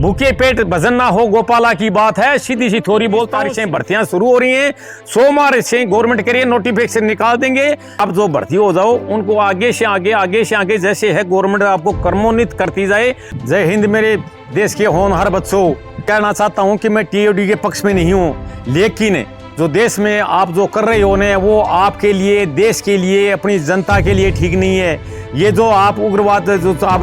भूखे पेट भजन ना हो गोपाला की बात है। सीधी सी थोड़ी बोल तारीखें भर्तियां शुरू हो रही हैं। सोमवार से गवर्नमेंट के लिए नोटिफिकेशन निकाल देंगे। अब जो भर्ती हो जाओ उनको आगे से आगे जैसे है गवर्नमेंट आपको कर्मोन्वित करती जाए। जय हिंद मेरे देश के होनहार बच्चों। कहना चाहता हूं कि मैं टीओडी के पक्ष में नहीं हूं, लेकिन जो देश में आप जो कर रहे हो ने वो आपके लिए, देश के लिए, अपनी जनता के लिए ठीक नहीं है। ये जो आप उग्रवाद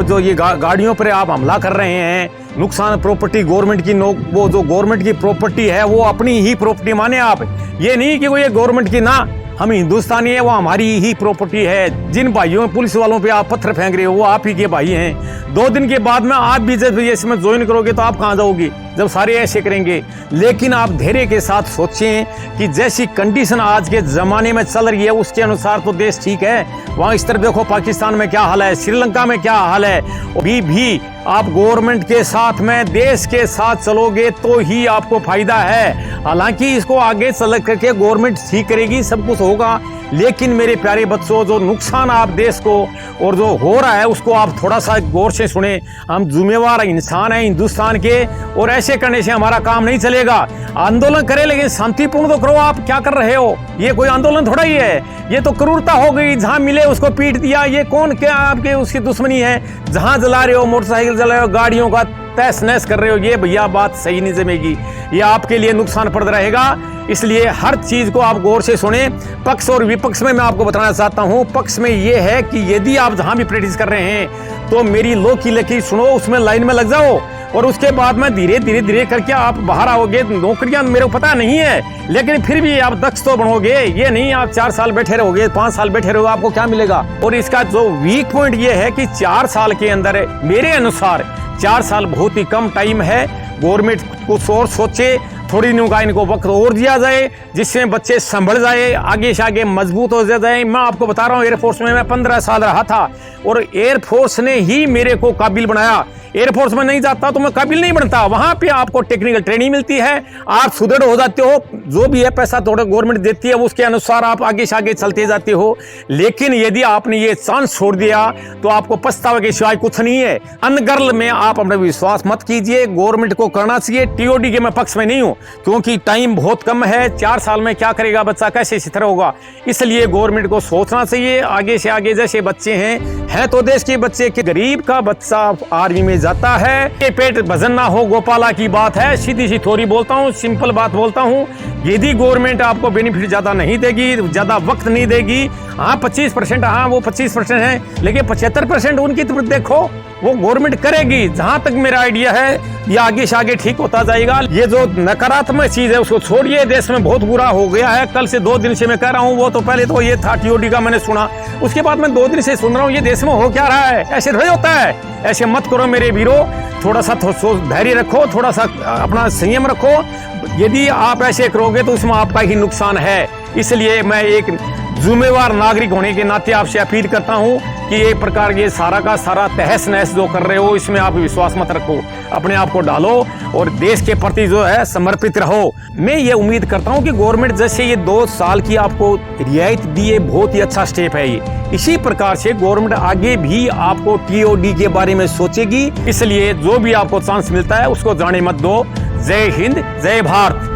जो ये गाड़ियों पर आप हमला कर रहे हैं, नुकसान प्रॉपर्टी गवर्नमेंट की वो जो गवर्नमेंट की प्रॉपर्टी है वो अपनी ही प्रॉपर्टी माने आप। ये नहीं कि वो ये गवर्नमेंट की, ना, हम हिंदुस्तानी है, वो हमारी ही प्रॉपर्टी है। जिन भाइयों पुलिस वालों पे आप पत्थर फेंक रहे हो वो आप ही के भाई हैं। 2 दिन के बाद में आप भी जब इसमें ज्वाइन करोगे तो आप कहाँ जाओगे जब सारे ऐसे करेंगे। लेकिन आप धैर्य के साथ सोचें कि जैसी कंडीशन आज के ज़माने में चल रही है उसके अनुसार तो देश ठीक है। वहाँ इस तरफ देखो पाकिस्तान में क्या हाल है, श्रीलंका में क्या हाल है। अभी भी आप गवर्नमेंट के साथ में, देश के साथ चलोगे तो ही आपको फायदा है। हालांकि इसको आगे चल करके गवर्नमेंट ठीक करेगी, सब कुछ होगा। लेकिन मेरे प्यारे बच्चों, जो नुकसान आप देश को और जो हो रहा है उसको आप थोड़ा सा गौर से सुने। हम जिम्मेवार इंसान हैं हिंदुस्तान के, और ऐसे करने से हमारा काम नहीं चलेगा। आंदोलन करें लेकिन शांतिपूर्ण तो करो। आप क्या कर रहे हो? ये कोई आंदोलन थोड़ा ही है, ये तो क्रूरता हो गई। जहां मिले उसको पीट दिया। ये कौन क्या आपके उसकी दुश्मनी है? जहां जला रहे हो, मोटरसाइकिल जला रहे हो, गाड़ियों का तहस नहस कर रहे हो, ये भैया बात सही नहीं जमेगी। ये आपके लिए नुकसान पड़ रहेगा। इसलिए हर चीज को आप गौर से सुने। पक्ष और विपक्ष में मैं आपको बताना चाहता हूं। पक्ष में ये है कि यदि आप जहां भी प्रैक्टिस कर रहे हैं तो मेरी लो की लकीर सुनो, उसमें लाइन में लग जाओ, और उसके बाद में धीरे करके आप बाहर आओगे। नौकरियां मेरे को पता नहीं है, लेकिन फिर भी आप दक्ष तो बनोगे। ये नहीं आप 4 साल बैठे रहोगे, 5 साल बैठे रहोगे, आपको क्या मिलेगा? और इसका जो वीक पॉइंट ये है कि 4 साल के अंदर, मेरे अनुसार 4 साल बहुत ही कम टाइम है। गवर्नमेंट कुछ और सोचे, थोड़ी नुका इनको वक्त और दिया जाए जिससे बच्चे संभल जाए, आगे से आगे मजबूत हो जाए। मैं आपको बता रहा हूँ, एयरफोर्स में मैं 15 साल रहा था और एयरफोर्स ने ही मेरे को काबिल बनाया। एयरफोर्स में नहीं जाता तो मैं काबिल नहीं बनता। वहां पे आपको टेक्निकल ट्रेनिंग मिलती है, आप सुदृढ़ हो जाते हो। जो भी है पैसा थोड़ा गवर्नमेंट देती है, उसके अनुसार आप आगे से आगे चलते जाते हो। लेकिन यदि आपने ये चांस छोड़ दिया तो आपको पछतावे के सिवाय कुछ नहीं है। अनगर्ल में आप अपना विश्वास मत कीजिए, गवर्नमेंट को करना चाहिए। टीओडी के मैं पक्ष में नहीं हूँ, क्योंकि टाइम बहुत कम है। 4 साल में क्या करेगा बच्चा, कैसे सिथर होगा? इसलिए गवर्नमेंट को सोचना चाहिए। आगे से आगे जैसे बच्चे हैं तो देश के बच्चे के, गरीब का बच्चा आर्मी में जाता है। ये पेट भजन ना हो गोपाला की बात है। सीधी सी थोड़ी बोलता हूँ, सिंपल बात बोलता हूँ। यदि गवर्नमेंट आपको बेनिफिट ज्यादा नहीं देगी, ज्यादा वक्त नहीं देगी, हाँ 25%, हाँ वो 25% है, लेकिन 75% उनकी तरफ देखो, वो गवर्नमेंट करेगी। जहां तक मेरा आइडिया है ये आगे से आगे ठीक होता जाएगा। ये जो नकारात्मक चीज है उसको छोड़िए। देश में बहुत बुरा हो गया है। कल से 2 दिन से मैं कह रहा हूँ, वो तो पहले तो ये था टीओडी का मैंने सुना, उसके बाद मैं 2 दिन से सुन रहा हूँ ये देश में हो क्या रहा है। ऐसे थोड़ी होता है, ऐसे मत करो मेरे वीरों। थोड़ा सा धैर्य रखो, थोड़ा सा अपना संयम रखो। यदि आप ऐसे करोगे तो उसमें आपका ही नुकसान है। इसलिए मैं एक जिम्मेवार नागरिक होने के नाते आपसे अपील करता हूं कि ये प्रकार ये सारा का सारा तहस नहस जो कर रहे हो इसमें आप विश्वास मत रखो, अपने आप को डालो और देश के प्रति जो है समर्पित रहो। मैं ये उम्मीद करता हूं कि गवर्नमेंट जैसे ये 2 साल की आपको रियायत दी है, बहुत ही अच्छा स्टेप है ये। इसी प्रकार से गवर्नमेंट आगे भी आपको टीओडी के बारे में सोचेगी। इसलिए जो भी आपको चांस मिलता है उसको जाने मत दो। जय हिंद, जय भारत।